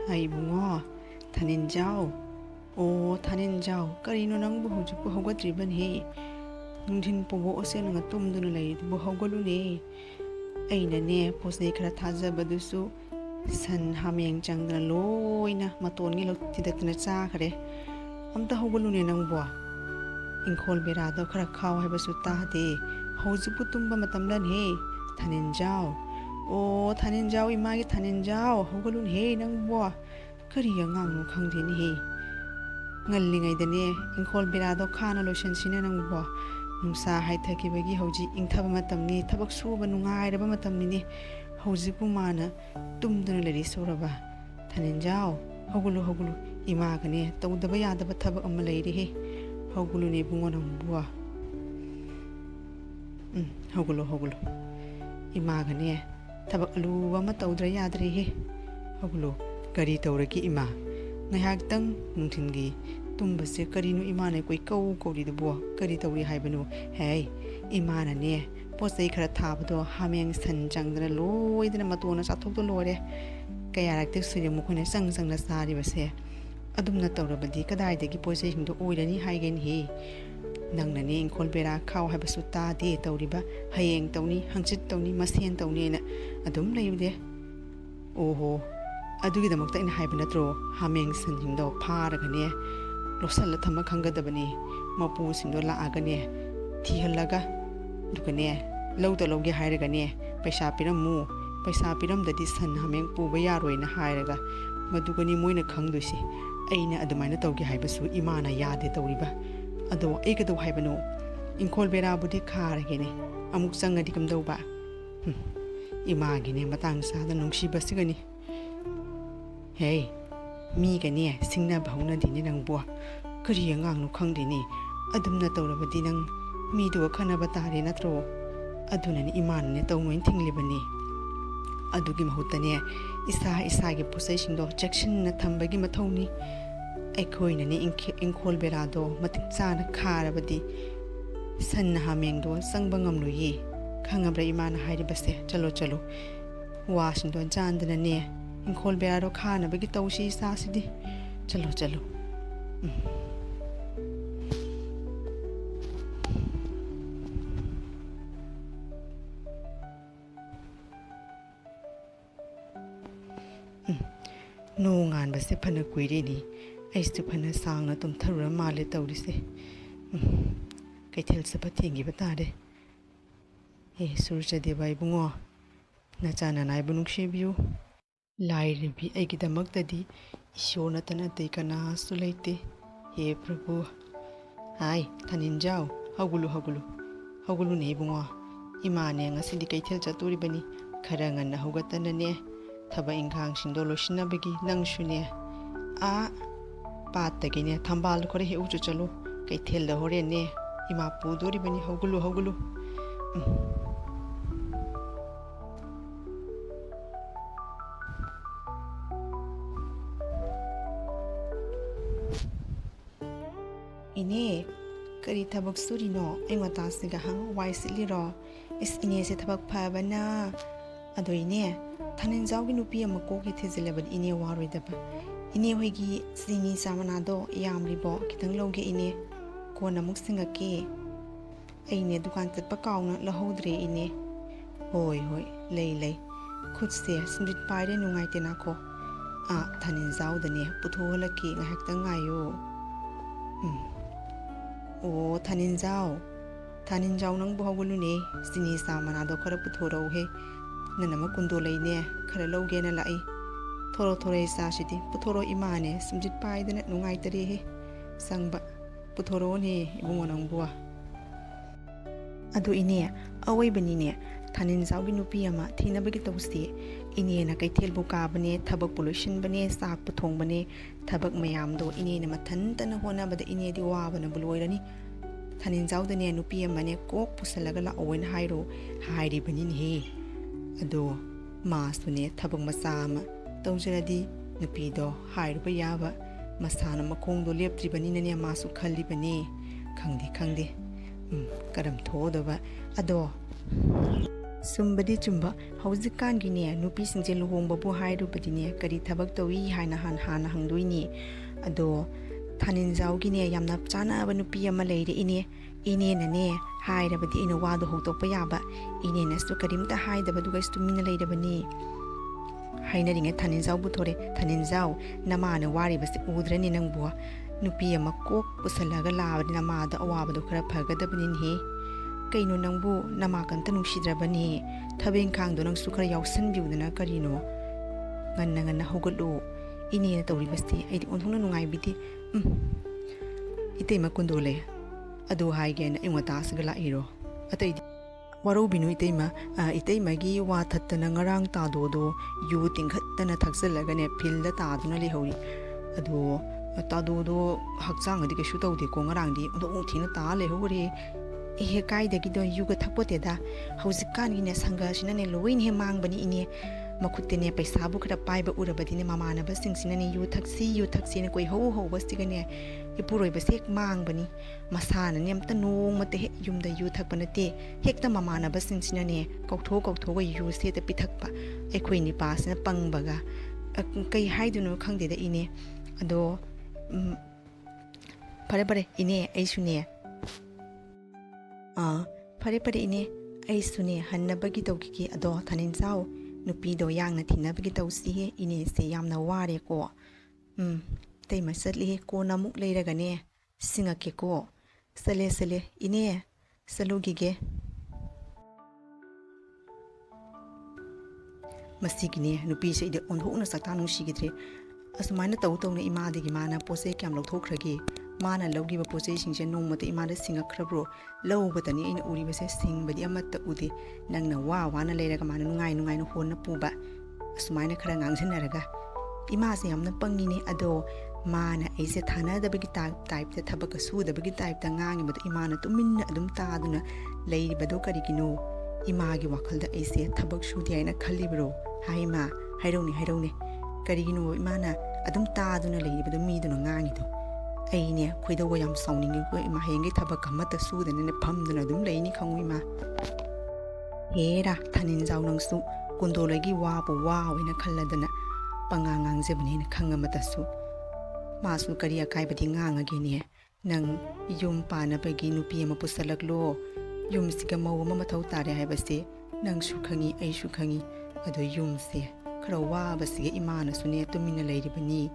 Hai bungo, Thaninjau. Oh, Thaninjau, karino nang bu hujik bu hogat riban he. Nungthin pugo ose nang tumduna lay bu hogalu ne. Aina ne posne kara thaja badusu san hamyang changna loina maton ngi lo tidatna cha khare. Amta hogalu ne nang bo. Inkhol berado khara khaw hai basu ta de. Hojipu tumba matamlan he. Thaninjau. Oh, Thaninjau imagi Thaninjau hogalun he nang bo. Kari ngang no khangde ni he. Ngallingai dane inkhol berado khana lotion sine nang bo. Nungsa hai thaki bagi hoji ingthaba matam ni thabak suba nungai raba matam ni hoji pu mana tumduna lari soraba. Thaninjau hogulu ima gane tawdaba yadaba thabak amma leiri he. Hogulu ne bungo nang bo. Hogulu ima gane tabak alu wama tawdra yadre he hoglo gari tawraki ima ngahak tang nungthingi tumbase karinu ima ne koi kawri de bo kari tawri haibanu hey ima na ne posai khara thabdo hameng san changdra loidna matona sathok do lore kayarak te suri mukhone sang na sari base adumna tawrabadi kadai degi posai hingdo oirani haigen he nangna ne inkhol bera khaw habasu ta de tawriba hayeng tawni hangchit tawni masien tawni na adum leibde oho adugi damakta ina haiba natro hameng san hingdo pharaga ne losal thama khangadabani mapu singdo la agane thihalaga dukane lawda lawge hairaga ne paisa piram dadi san hameng puba yaroina hairaga madugani moina khangdusi aina adumaina tawge haibasu imana yade tawriba ado ekado haibano inkhol bera budi kharagene amuk changadi kam dawba imagine matang sada nungsi basigani hey mi gane singna bhauna dini nang bo kari ngang nu khangdini adumna tawrabadi nang mi do khana batare natro aduna ni iman ne tawnoin thinglibani adugi mahutane isa ge posai singdo jackson na thambagi mathoni aikoina ni inkhol berado matik chana kharabadi san hamengdo sangbangam luyi khangabra imana hairi base chalo washington chandana ne inkhol berado khana bagi tawsi sasidi chalo no ngan base phana kuiri ni aistu phana sangna tum tharura male tawrise kaithel sapa thingi batare e surja debai bungo nachana nai bunukshi biu lai ribi aigi damaktadi ishona tana te kana sulaite he prabhu hai Thaninjau hogulu ne bungo imane ngasidi kaithel chaturi bani kharangan na hogatana ne thaba inghang singdo loshina bagi nangshune a patagine thambal khore he uchu chalo kaithel da hore ne ima pudori bani hogulu ine kari thabak suri no engota siga hang wai sili ro is ine se thabak phabana ado ine Thaninjau gi nupi amako ki thezeleban ine waroi daba ine hoigi sini samana do yamri bo kitang loge ine ko namuk singa ke aine dukan chatpa kauna lahodre ine hoi lei khut se smrit paire nungai te na ko a Thaninjau dane puthola ki ngahak tang ayo oh Thaninjau nang bu hogulu ne sini samana do khara puthorau he nanama kundo leine khara loge na lai thoro sa sidi puthoro imane simjit pai dana nungai tari he sangba puthoro ne ibungo nang bua adu ine awai bani ne Thaninjau gi nupi ama thina bagi tawsi ine na kaithel bu ka bane thabak pollution bane sak puthong bane thabak mayam do ine na mathan tana hona bada ine di wa bana buloirani Thaninjau dane nupi ama ne kok pusalaga la owen hairo hairi bani he ado masune thabak masama tawjradi nupi do hairuba yaba masana makong do leptri bani ne masu khalli bani khangde karam thodaba ado Sumbadi chumba haujikangine nupi singje luhongbabu hairubadine kari thabak tawi haina hana hangdoini ado Thaninjau gine yamna chana nupi ama leire ine nane hairabadi ina wado hotokpa yaba ine nastu karimta haidabadu gaistu mina leirabani haina ringe Thaninjau buthore Thaninjau namana wari basi udrani nangbo nupi ama kok pusalaga labadi namada awabado khara phagadabani he kaino nangbu namakanta nungsidrabani thabeng khangdo nang sukhara yausan biudana karino nganna hogalo ine tawri basti aidi onthongna nungai biti itema kundole adu haigena ingwata asgala iro atai waro binu itema gi wa thattana ngarang tadodo yu tingkhattana thaksalagane philda taduna lehori adu tadodo hakchang adi kesu tawde ko ngarangdi ondo thina ta lehori he kaidagi yuga thakpoteda haujikanine sanga sinane loin he mangbani ine makutene paisa bu khara paiba urabadine mamana basing sinane yu thaksi ne koi ho bastigane ipuroi basek mangbani masana ne amta nong mate he yumda yu thakpanate hekta mamana basing sinane kautho ga yu se ta pithakpa ekhoi ni pasna pangbaga kai haiduno khangde da ine ado pare ine aisune pare ine aisune hannabagi tawkiki ado Thaninjau nupi do yangna thinabagi tawsi ine se yamna ware ko tei masatli ko namuk leiragane singake ko sale ine salugige masigine nupi se ide onhokna sakta nungsigidre asumana tawna imadigi mana pose kyam lothokhrage mana lawgiba pose singje nongmata imada singakhrabro lawbatani ina uribase singbadi amatta ude nangna wana leiraga mana nungai no honna puba asumana khara ngangsinaraga imase yamna pangine ado mana aise thana dabagi type ta thabaka su dabagi type ta ngangi bada imana tuminna adum taaduna leiribado karigino imagi wakhalda aise thabak sudi aina khallibro haima hairone karigino imana adum taaduna leiribado miduna ngangido aine khoidawa yam sauningi ko ima hengi thabak amata sudane phamduna dum leini khangui ma hera Thaninjau nangsu kundolagi wabu wawina khalladana pangangang jebni khangamata su masu kariya kaibadi ngangagine nang yum pana bagi nupi ama pusalaklo yum siga maw ma mathau tare haibase nang su khangi ai su khangi ado yum se khara wa basiga imana sune tumina leiribani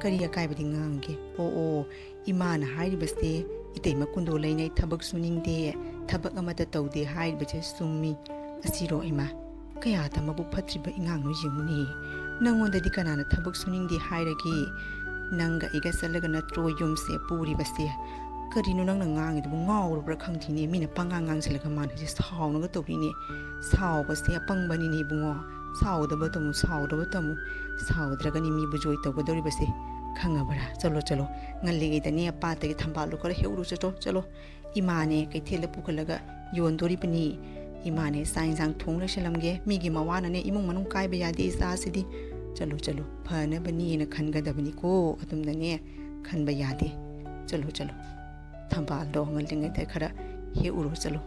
kariya kaibadi ngange o imana hairibase itema kundo leinai thabak suningde thabak amata tawde hairibaje summi asiro ima kaya tamabu phatriba ingangno yimuni nangondadi kanana thabak suningde hairagi nanga iga salaga natro yumse puri base karino nang ngang idu ngawrubra khangthini mina pangangang salaga manhi sawnaga tobini saw base pangbani ni bungo sawdaba tamu sawdragani mi bujoi tawgadori base khangabara chalo ngalli idani apate gi thambalu kar heuru chalo imane kai thela pukalaga yondori pani imane sainjang thongla selamge migi mawana ne imung manung kai ba yadi sa sidi chalo phana bani na khangadabani ko atumdane khanba yade chalo thambal do ngallinga te khara heuru chalo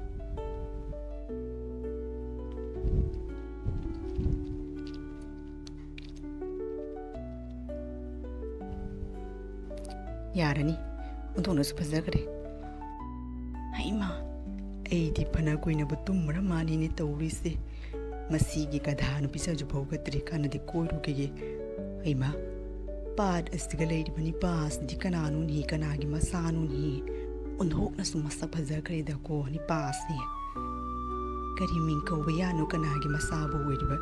yarani untona su phazagre haima aidi phana koina butum mara mani ne tawrise masigi kadhanu pisaju bhaugatri kanadi koiruge haima pad astigalai bani pas dikananu ni kanagi masanu ni unhokna su masa phazagre da ko ni pas ni karimin ko bayanu kanagi masabu wiriba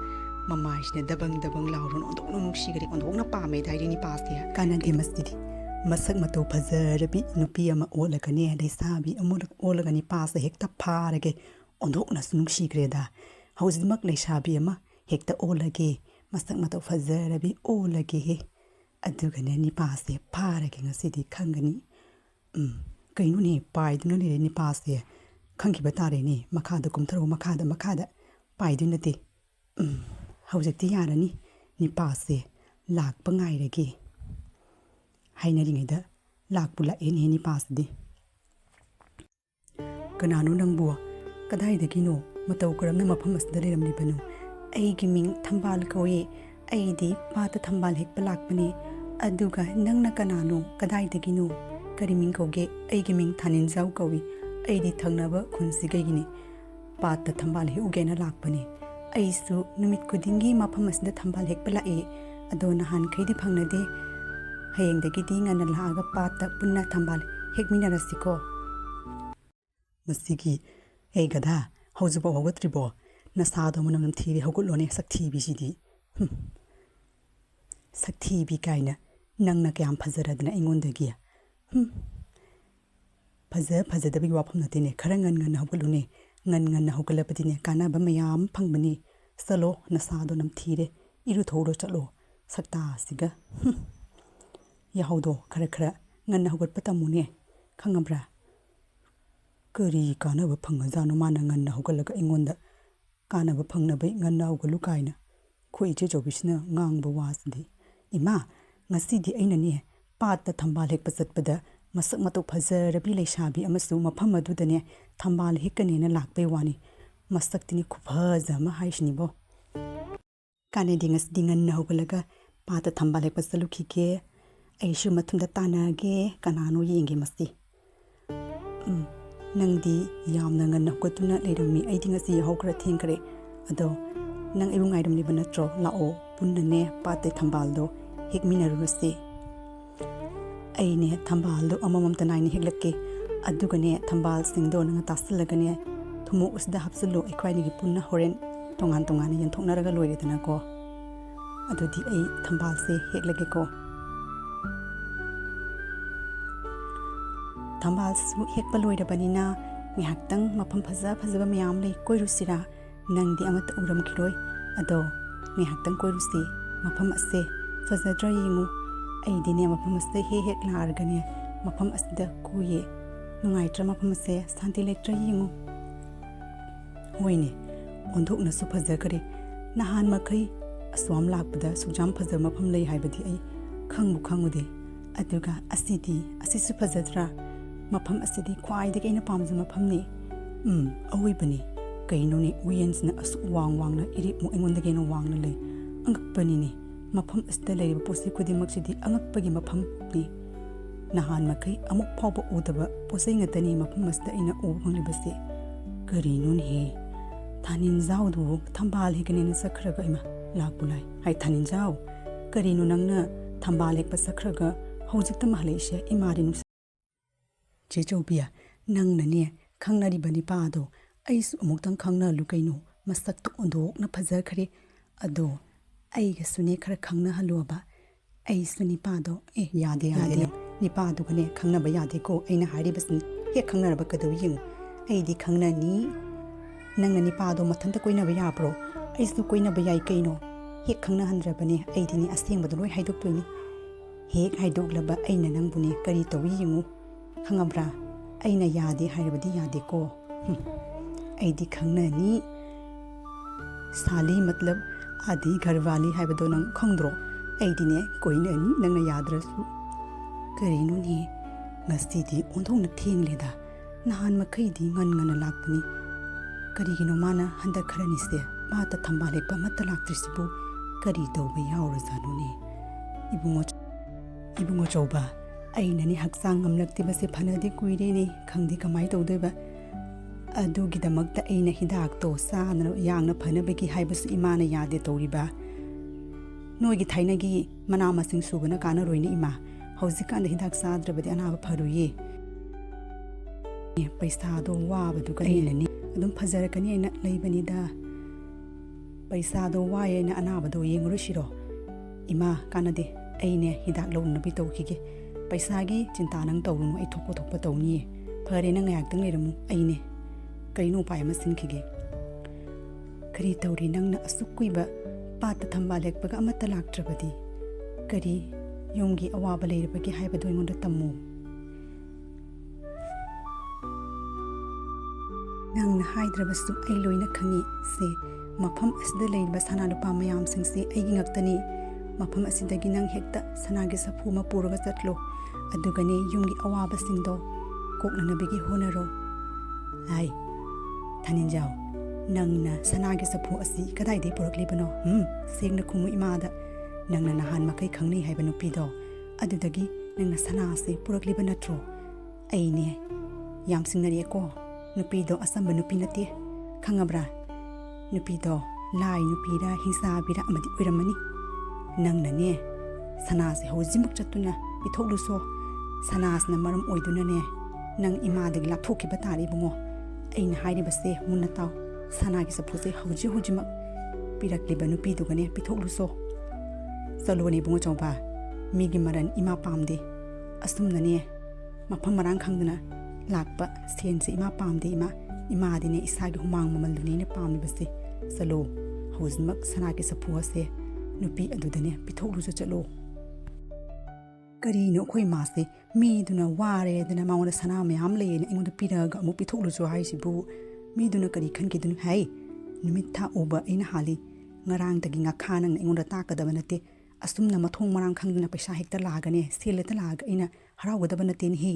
mamashne dabang lauron ondokno nuksigre ondokna pame dairi ni pas ya kanagi masjidi masak mato phazarabi nupi ama olagane daisabi amulak olagani pasa hekta pharage ondokna sunungsigre da hausimak leisabi ama hekta olage masak mato phazarabi olage he adugane ni pase pharage ngasidi khangani kainu ni paiduna le ni pase khangi batare ni makhada kumtharo makhada paiduna te haujati yarani ni pase lak pangai rage hainaringida lakpula enheni pasdi kananu nangbo kadai dagino matau karamna mafam asda leramlibanu aigi ming thambal kawi aidi pata thambal hekpa lakpani aduga nangna kanano kadaidagino kari ming kauge aigi ming Thaninjau kawi aidi thangnaba khunsi gaigini pata thambal he ugena lakpani aisu numit kudingi mafam asda thambal hekpa lae ado nahan khaidi phangnade hayengdagi di ngana laaga pata punna thambal hekminarasiko masigi ei gada haujubo hogatribo nasado manam thiri hogulone sakthi bisidi sakthi bi kaina nangna kyam phajaradna ingondagi phajadabi wafam natine khara ngan hogulune ngan hogalapatine kana ba mayam phangbani salo nasado nam thire iru thoro chalo sakta siga yahaudo khara ngan hogat patamune khangabra kari kana ba phanga janu mana ngan hogalaga ingonda kana ba phangna bai ngan hogalu kaina khoi che jobisna ngang ba wasdi ima ngasidi aina ne pat thambal hek pasatpada masak mato phajarabi leishabi amasu mafam adudane thambal hekane na lakbe wani masaktini khuphaja ma haishni bo kane dingas dingan na hogalaga pat thambal hek pasalu khike aishu mathunda tanage kanano yenge masti nangdi yamna ngan hokatuna leirami aidi ngasi hokra thengkare ado nang ibung airam ni banatro lao punnane pate thambaldo hekminarusi aine thambaldo amamam tanaini heklakke adugane thambal singdo nang tasalagane thumu usda hapsulu ekwaini gi punna horen tongan yanthoknaraga loiredana ko adudi ai thambal se heklage ko thambal su hekpa loirabanina ngihakhtang mafam phajaba mayam lei koirusira nangdi amata uram khiroi ado ngihakhtang koirusi mafam ase phajadra yingu aidine mafam ase hek largane mafam asda kuye nungaitra mafam ase santi lektra yingu hoine ondhokna su phajagare nahan makai aswam lakpada sujam phajam mafam lei haibadi ai khangbu khangude aduga asisu phajadra mafam asidi khwaidagi aina pamja mafamni awi kaino ni wiyensna asu wangna iri mu engondagi no wangna lei angakpani ni mafam asda lei posi kudimaksidi angakpagi mafam ni nahan makai amuk phawba udaba posai ngatani mafam asda aina ubhanglibase karino ni he Thaninjau du thambal hekane na sakhraga ima lakpulai hai Thaninjau karino nangna thambal hekpa sakhraga hojikta mahalesha imari Chechobia nang nane khangnari bani pado aisu amuktang khangna lukaino masak to ondok na phaja khare ado ai ga sune khara khangna haloba ai suni pado yade ni pado gane khangna ba yade ko aina hari basin he khangna ba kadu yin ai di khangna ni nang ni pado mathanta koina ba ya pro aisu koina ba yai kaino he khangna handra bane ai di ni aseng ba loi haidok toini he haidok laba aina nang bune kari tawi yingu khangabra aina yade hairabadi yade ko aidi khangna ni sali matlab adi gharwali haibado nang khongdro aidi ne koina ni nangna yadrasu karino ni ngasidi ondhongna thengleda nahan makai di ngan lakpani karigino mana handa kharani se mata thambale pa matalaktrisibu kari dobe yaurajanu ni ibungo choba aina ni haksang amlakti base phanadi kuire ni khangdi kamai tawdeba adugi damakta aina hidak to sana yangna phanabegi haibasu imana yade tawriba noigi thainagi mana masing subana kana roina ima haujikan hidak sadrabadi anaba pharuye paisa do wabadu kaina ni adum phajarakani aina leibani da paisa do waye na anaba do yengrushiro ima kanade aine hidak lawna bi tawkige paisagi cinta nang tawrunu ai thokpa tawni phare na ngayak tang leramu aine kaino pai ma sinkhige kari tawri nang na asukuiba pata thamba lekpaga amata laktrabadi kari yomgi awaba leirabagi haibadu ingonda tammu nang na haidrabasu ai loina khangi se mafam asda leiba sana lupa mayam singse aigi ngaktani mafam asidagi nang hekta sanagi safu ma puraga chatlo adugane yumgi awaba singdo koknanabigi honaro ai Thaninjau Nangna sanagi sapu asi kadai de puraklibano sengna khumu imada nangna nahan makai khangni haiba nupido adudagi nangna sana ase purakliba natro aine yam singnari ko nupido asamba nupi nate khangabra nupido lai nupira hingsabira amadi oiramani nangna ne sana se hojimuk chatuna pithokluso sanasna maram oiduna ne nang imadagi lapthokiba tari bungo aina hairibase munataw sanagi sapuse hojimak pirakliba nupiduga ne pithokluso saloni bungo chawba migi maran ima pamde asumna ne mafam marang khangduna lakpa sense ima pamde ima dine isagi humang mamalduni ne pamni base salo hojmak sanagi sapuase nupi adudane pithokluso chalo kari no khoi mase mi duna ware dana mawna sana mayam leene ingoda piraga amu pithokluso haisibu mi duna kari khanki dun hai numit tha uba ina hali ngarang tagi nga khanang ingoda takadaba nate asumna mathong marang khangduna paisa hekta lagane seleta laga ina harawadaba nate ni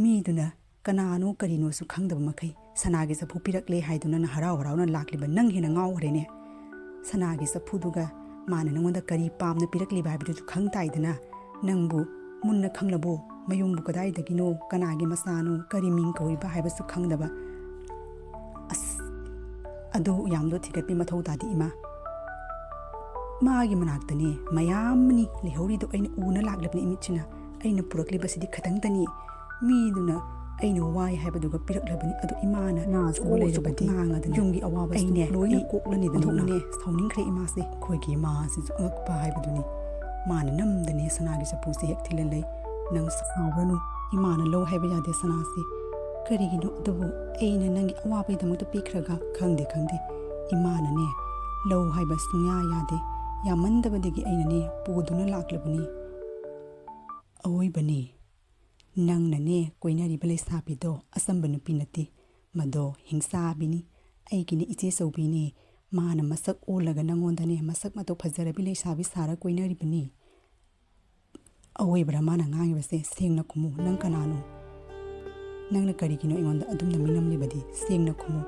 mi duna kanano karino su khangdaba makai sanagi sa phupirakle haiduna na harawna lakliba nang hina ngaw rene sanagi sa phuduga mana nangonda kari pamna pirakliba habidu su khangtaidana nangbu munna khanglabo mayungbu kadai dagino kanagi masano kari ming koiba haibasu khangdaba as adu yamdo thigatpi mathau tadi ima maagi manaktani mayamni lihori do aina una laglabni imichina aina purakliba sidi khatangtani miduna aina wai haibaduga piraklabani adu imana na suleibadi yungi awaba aine loina koklani dane sauningkhre imase khoigi ma si akpa haibaduni mana namdane sanagi sapuse hek thilalai nang saawranu imana lo haiba yade sanasi karigino dubu aina nangi awabai damuta pikhraga khangde imana ne lo haiba sunya yade yamandabadigi aina ne puduna laklabani awoi bani nangna ne koinari balai sabido asamba nupi nati mado hingsabi aigini iche sobini mana masak olaga nangondane masak mato phajarabi le sabi sara koinari bani awoi brahmana ngangi base sengna kumu nang kanano nangna karigino ingonda adumna minam libadi sengna kumu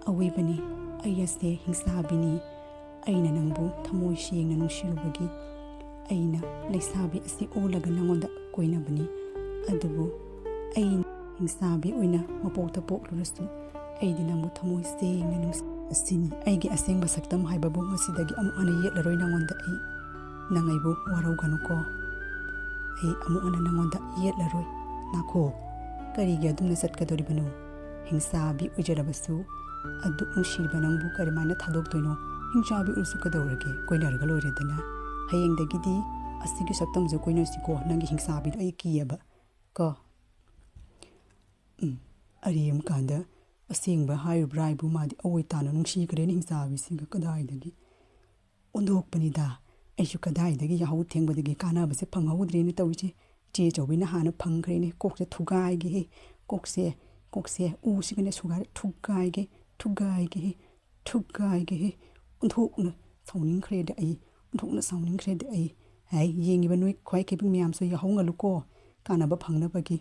awoi bani ayase hingsabi aina nangbu thamoi sengna nungshirubagi aina leisabi asi olaga nangonda koina bani adubu aina hingsabi oina mapokta poklurasu aidi nangbu thamoi sengna nungs asini aigi asengba saktam haibabu ngasidagi amu ana yetlaroi nangonda ai nangaibu warauganuko ai amu ana nangonda yetlaroi nakho karigi adumna satkadoribanu hingsabi ujarabasu adu nushirba nangbu karimana thadoktoino hingchabi ursu kadorage koinarga loiredana hayengdagidi asigi saktamjo koinosiko nangi hingsabi ai kiyaba ko ariyam kanda asengba hayubraibu madi awoi tana nungshi kareni hingsabi singa kadaidagi ondokpanida aishu kadaidagi yahu thengbadagi kanabase phanghawdrene tawise che chawbina hana phangkhrene kokse thugaige he kokse usigane sugar thugaige he ondokna sauningkhrede ai hai yengiba noi khwai kebing myam so yahu ngaluko kanaba phangnabagi